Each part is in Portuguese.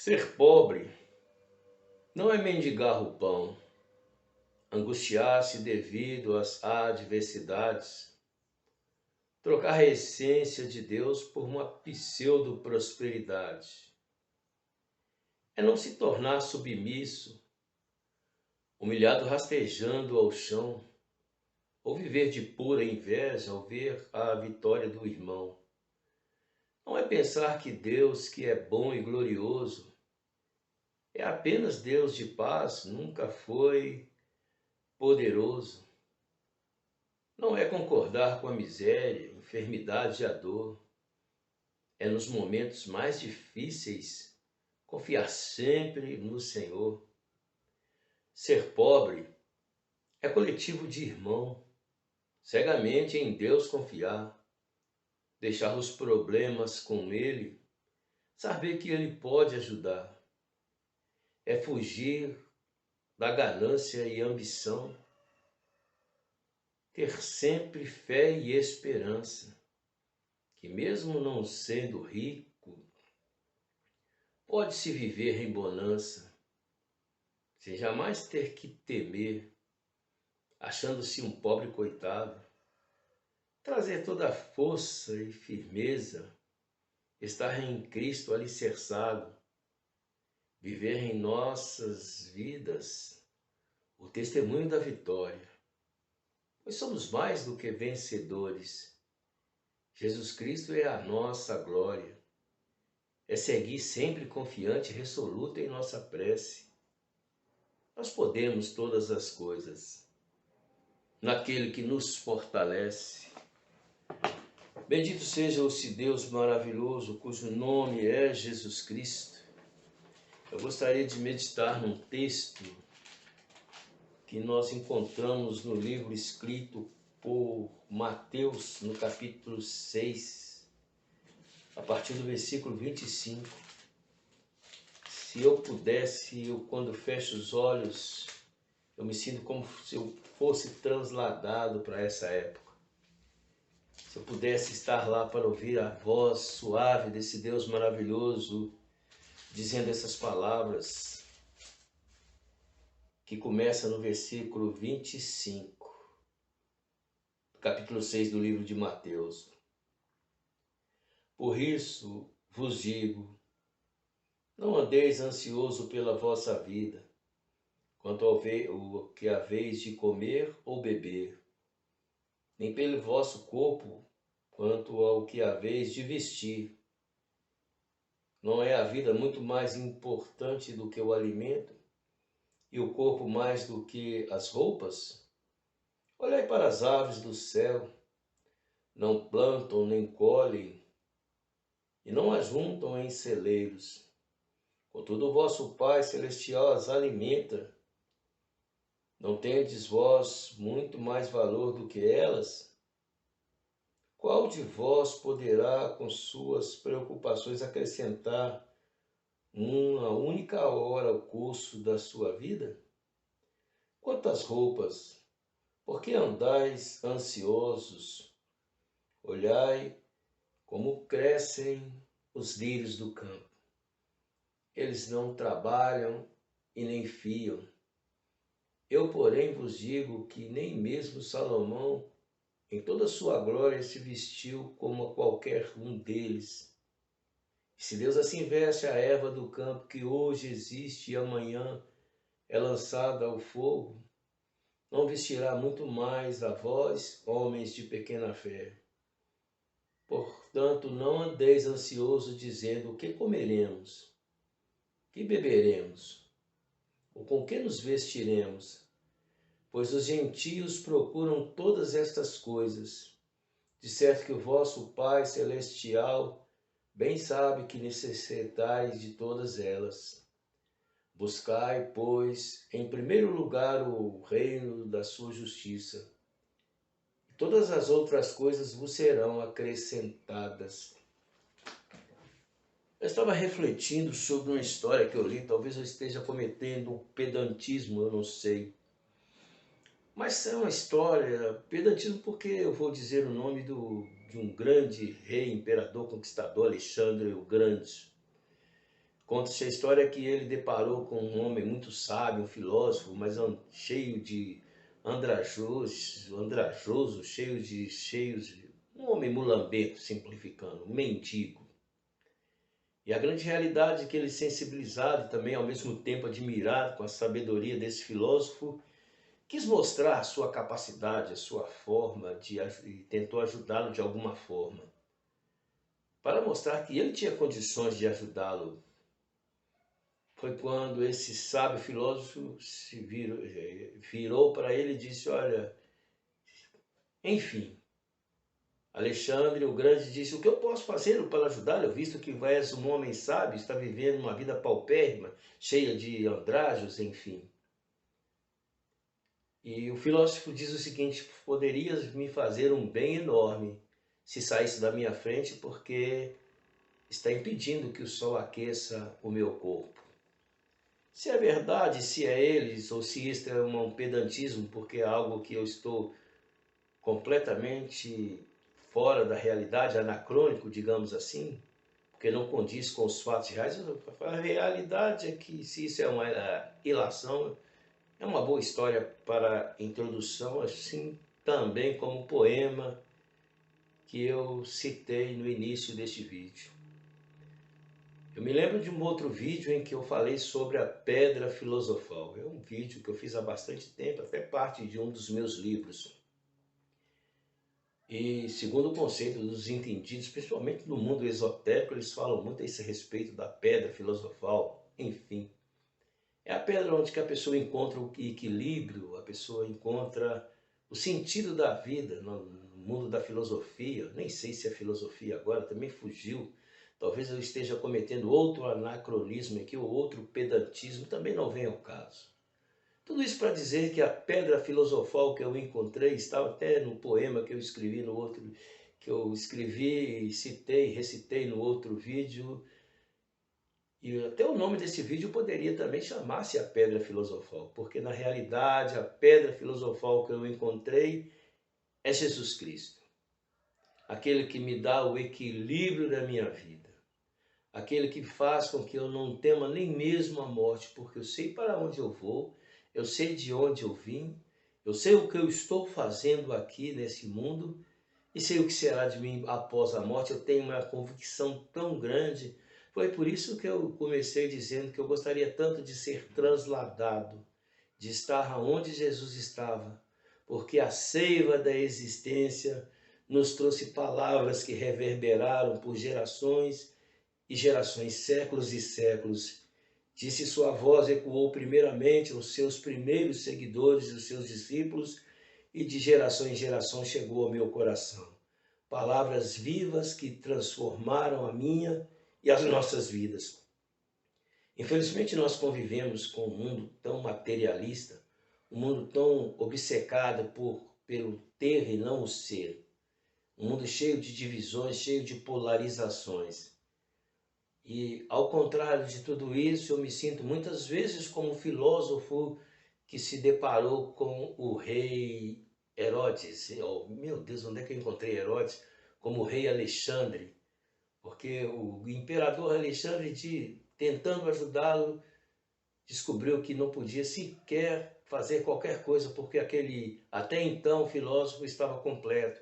Ser pobre não é mendigar o pão, angustiar-se devido às adversidades, trocar a essência de Deus por uma pseudo-prosperidade. É não se tornar submisso, humilhado rastejando ao chão, ou viver de pura inveja ao ver a vitória do irmão. Não é pensar que Deus, que é bom e glorioso, é apenas Deus de paz, nunca foi poderoso. Não é concordar com a miséria, a enfermidade e a dor. É nos momentos mais difíceis confiar sempre no Senhor. Ser pobre é coletivo de irmão, cegamente em Deus confiar, deixar os problemas com Ele, saber que Ele pode ajudar. É fugir da ganância e ambição, ter sempre fé e esperança, que mesmo não sendo rico, pode-se viver em bonança, sem jamais ter que temer, achando-se um pobre coitado, trazer toda a força e firmeza, estar em Cristo alicerçado, viver em nossas vidas o testemunho da vitória, pois somos mais do que vencedores. Jesus Cristo é a nossa glória. É seguir sempre confiante e resoluto em nossa prece. Nós podemos todas as coisas naquele que nos fortalece. Bendito seja esse Deus maravilhoso, cujo nome é Jesus Cristo. Eu gostaria de meditar num texto que nós encontramos no livro escrito por Mateus, no capítulo 6, a partir do versículo 25. Se eu pudesse, quando fecho os olhos, eu me sinto como se eu fosse transladado para essa época. Se eu pudesse estar lá para ouvir a voz suave desse Deus maravilhoso, dizendo essas palavras, que começa no versículo 25, capítulo 6 do livro de Mateus. Por isso vos digo, não andeis ansioso pela vossa vida, quanto ao que haveis de comer ou beber, nem pelo vosso corpo, quanto ao que haveis de vestir. Não é a vida muito mais importante do que o alimento, e o corpo mais do que as roupas? Olhai para as aves do céu, não plantam nem colhem, e não ajuntam em celeiros. Contudo, o vosso Pai Celestial as alimenta. Não tendes vós muito mais valor do que elas? Qual de vós poderá, com suas preocupações, acrescentar uma única hora ao curso da sua vida? Quantas roupas, por que andais ansiosos? Olhai como crescem os lírios do campo. Eles não trabalham e nem fiam. Eu, porém, vos digo que nem mesmo Salomão, em toda a sua glória, se vestiu como qualquer um deles. E se Deus assim veste a erva do campo, que hoje existe e amanhã é lançada ao fogo, não vestirá muito mais a vós, homens de pequena fé. Portanto, não andeis ansiosos, dizendo: o que comeremos? Que beberemos? Ou com que nos vestiremos? Pois os gentios procuram todas estas coisas. De certo que o vosso Pai Celestial bem sabe que necessitais de todas elas. Buscai, pois, em primeiro lugar o reino da sua justiça, e todas as outras coisas vos serão acrescentadas. Eu estava refletindo sobre uma história que eu li, talvez eu esteja cometendo um pedantismo, eu não sei. Mas é uma história, pedantismo porque eu vou dizer o nome de um grande rei, imperador, conquistador, Alexandre o Grande. Conta-se a história que ele deparou com um homem muito sábio, um filósofo, mas cheio de andrajoso, um homem mulambento, simplificando, um mendigo. E a grande realidade é que ele, sensibilizado e também ao mesmo tempo admirado com a sabedoria desse filósofo, quis mostrar a sua capacidade, a sua forma e tentou ajudá-lo de alguma forma, para mostrar que ele tinha condições de ajudá-lo. Foi quando esse sábio filósofo virou para ele e disse: olha, enfim, Alexandre o Grande disse: o que eu posso fazer para ajudá-lo, visto que és um homem sábio, está vivendo uma vida paupérrima, cheia de andrajos, enfim. E o filósofo diz o seguinte: poderias me fazer um bem enorme se saísse da minha frente, porque está impedindo que o sol aqueça o meu corpo. Se é verdade, se é eles, ou se isto é um pedantismo, porque é algo que eu estou completamente fora da realidade, anacrônico, digamos assim, porque não condiz com os fatos reais, a realidade é que, se isso é uma ilação, é uma boa história para introdução, assim também como poema que eu citei no início deste vídeo. Eu me lembro de um outro vídeo em que eu falei sobre a pedra filosofal. É um vídeo que eu fiz há bastante tempo, até parte de um dos meus livros. E segundo o conceito dos entendidos, principalmente no mundo esotérico, eles falam muito a esse respeito da pedra filosofal, enfim. É a pedra onde que a pessoa encontra o equilíbrio, a pessoa encontra o sentido da vida no mundo da filosofia. Nem sei se é filosofia agora, também fugiu. Talvez eu esteja cometendo outro anacronismo aqui, ou outro pedantismo, também não vem ao caso. Tudo isso para dizer que a pedra filosofal que eu encontrei estava até no poema que eu escrevi no outro, que eu escrevi, citei, recitei no outro vídeo. E até o nome desse vídeo poderia também chamar-se a pedra filosofal, porque na realidade a pedra filosofal que eu encontrei é Jesus Cristo. Aquele que me dá o equilíbrio da minha vida. Aquele que faz com que eu não tema nem mesmo a morte, porque eu sei para onde eu vou, eu sei de onde eu vim, eu sei o que eu estou fazendo aqui nesse mundo e sei o que será de mim após a morte. Eu tenho uma convicção tão grande. Foi por isso que eu comecei dizendo que eu gostaria tanto de ser transladado, de estar onde Jesus estava, porque a seiva da existência nos trouxe palavras que reverberaram por gerações e gerações, séculos e séculos. Disse sua voz ecoou primeiramente aos seus primeiros seguidores, os seus discípulos, e de geração em geração chegou ao meu coração. Palavras vivas que transformaram a minha e as nossas vidas. Infelizmente nós convivemos com um mundo tão materialista, um mundo tão obcecado pelo ter e não o ser. Um mundo cheio de divisões, cheio de polarizações. E, ao contrário de tudo isso, eu me sinto muitas vezes como um filósofo que se deparou com o rei Herodes. Oh, meu Deus, onde é que eu encontrei Herodes? Como o rei Alexandre. Porque o imperador Alexandre, tentando ajudá-lo, descobriu que não podia sequer fazer qualquer coisa, porque aquele, até então, filósofo estava completo,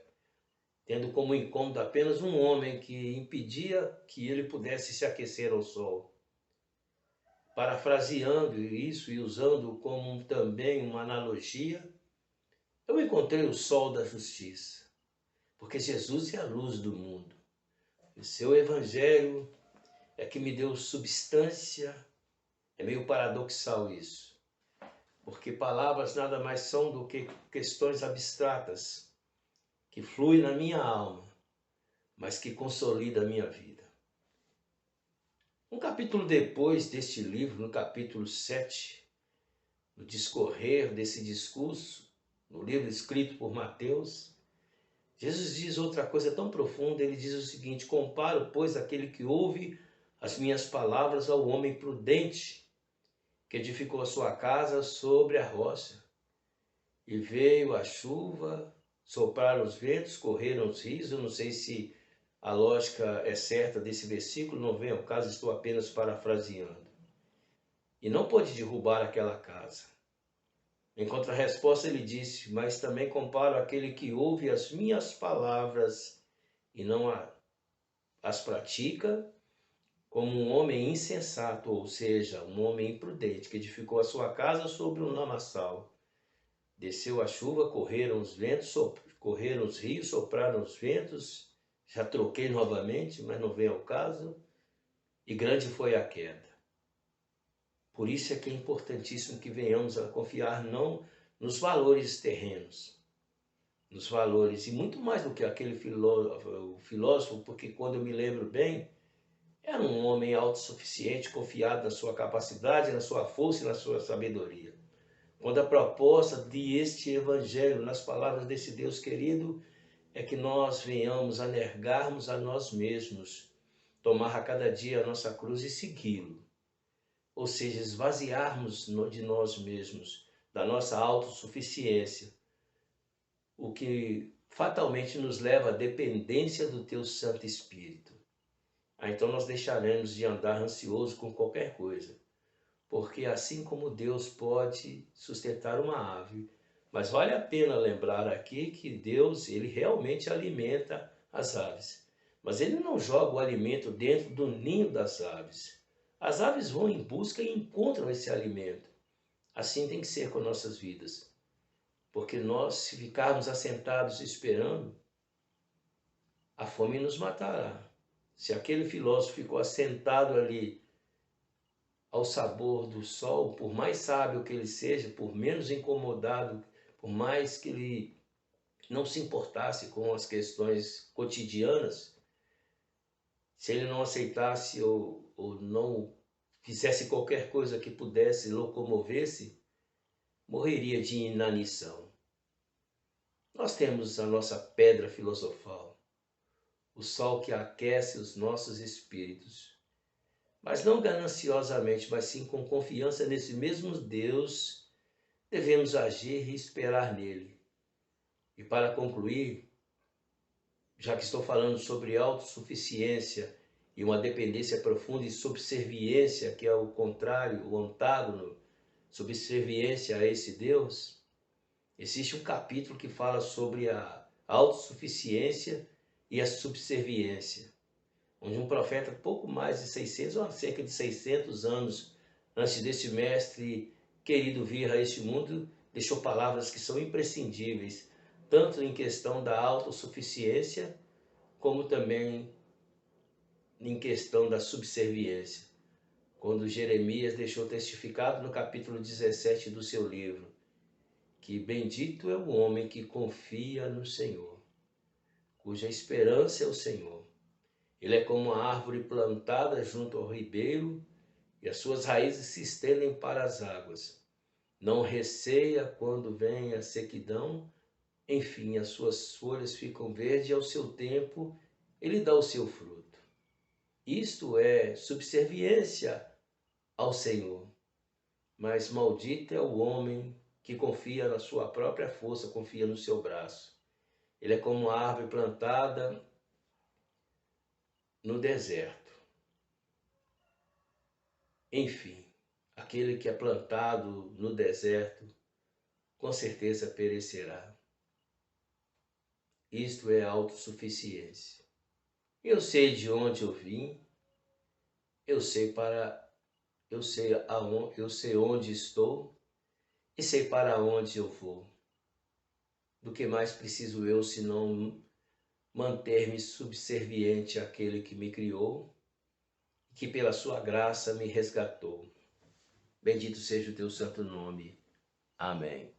tendo como incômodo apenas um homem que impedia que ele pudesse se aquecer ao sol. Parafraseando isso e usando como também uma analogia, eu encontrei o sol da justiça, porque Jesus é a luz do mundo. O seu evangelho é que me deu substância. É meio paradoxal isso, porque palavras nada mais são do que questões abstratas que fluem na minha alma, mas que consolida a minha vida. Um capítulo depois deste livro, no capítulo 7, no discorrer desse discurso, no livro escrito por Mateus, Jesus diz outra coisa tão profunda. Ele diz o seguinte: comparo, pois, aquele que ouve as minhas palavras ao homem prudente, que edificou a sua casa sobre a rocha. E veio a chuva, sopraram os ventos, correram os rios. Eu não sei se a lógica é certa desse versículo, não vem ao caso, estou apenas parafraseando. E não pode derrubar aquela casa. Em contrarresposta, ele disse: mas também comparo aquele que ouve as minhas palavras e não as pratica, como um homem insensato, ou seja, um homem imprudente, que edificou a sua casa sobre um lamaçal. Desceu a chuva, correram os ventos, correram os rios, sopraram os ventos. Já troquei novamente, mas não vem ao caso. E grande foi a queda. Por isso é que é importantíssimo que venhamos a confiar não nos valores terrenos, nos valores, e muito mais do que aquele filósofo, porque quando eu me lembro bem, era um homem autossuficiente, confiado na sua capacidade, na sua força e na sua sabedoria. Quando a proposta deste evangelho, nas palavras desse Deus querido, é que nós venhamos a negarmos a nós mesmos, tomar a cada dia a nossa cruz e segui-lo. Ou seja, esvaziarmos de nós mesmos, da nossa autossuficiência, o que fatalmente nos leva à dependência do Teu Santo Espírito. Então nós deixaremos de andar ansioso com qualquer coisa, porque assim como Deus pode sustentar uma ave, mas vale a pena lembrar aqui que Deus, ele realmente alimenta as aves, mas ele não joga o alimento dentro do ninho das aves. As aves vão em busca e encontram esse alimento. Assim tem que ser com nossas vidas, porque nós, se ficarmos assentados esperando, a fome nos matará. Se aquele filósofo ficou assentado ali ao sabor do sol, por mais sábio que ele seja, por menos incomodado, por mais que ele não se importasse com as questões cotidianas, se ele não aceitasse ou não fizesse qualquer coisa que pudesse locomover-se, morreria de inanição. Nós temos a nossa pedra filosofal, o sol que aquece os nossos espíritos, mas não gananciosamente, mas sim com confiança nesse mesmo Deus, devemos agir e esperar nele. E para concluir, já que estou falando sobre autossuficiência e uma dependência profunda e subserviência, que é o contrário, o antágono, subserviência a esse Deus, existe um capítulo que fala sobre a autossuficiência e a subserviência, onde um profeta, pouco mais de 600 ou cerca de 600 anos antes desse mestre querido vir a este mundo, deixou palavras que são imprescindíveis, tanto em questão da autossuficiência, como também em questão da subserviência. Quando Jeremias deixou testificado no capítulo 17 do seu livro, que bendito é o homem que confia no Senhor, cuja esperança é o Senhor. Ele é como uma árvore plantada junto ao ribeiro, e as suas raízes se estendem para as águas. Não receia quando vem a sequidão, enfim, as suas folhas ficam verdes e ao seu tempo ele dá o seu fruto. Isto é subserviência ao Senhor. Mas maldito é o homem que confia na sua própria força, confia no seu braço. Ele é como uma árvore plantada no deserto. Enfim, aquele que é plantado no deserto, com certeza perecerá. Isto é autossuficiência. Eu sei de onde eu vim, eu sei onde estou e sei para onde eu vou. Do que mais preciso eu senão manter-me subserviente àquele que me criou, que pela sua graça me resgatou. Bendito seja o teu santo nome. Amém.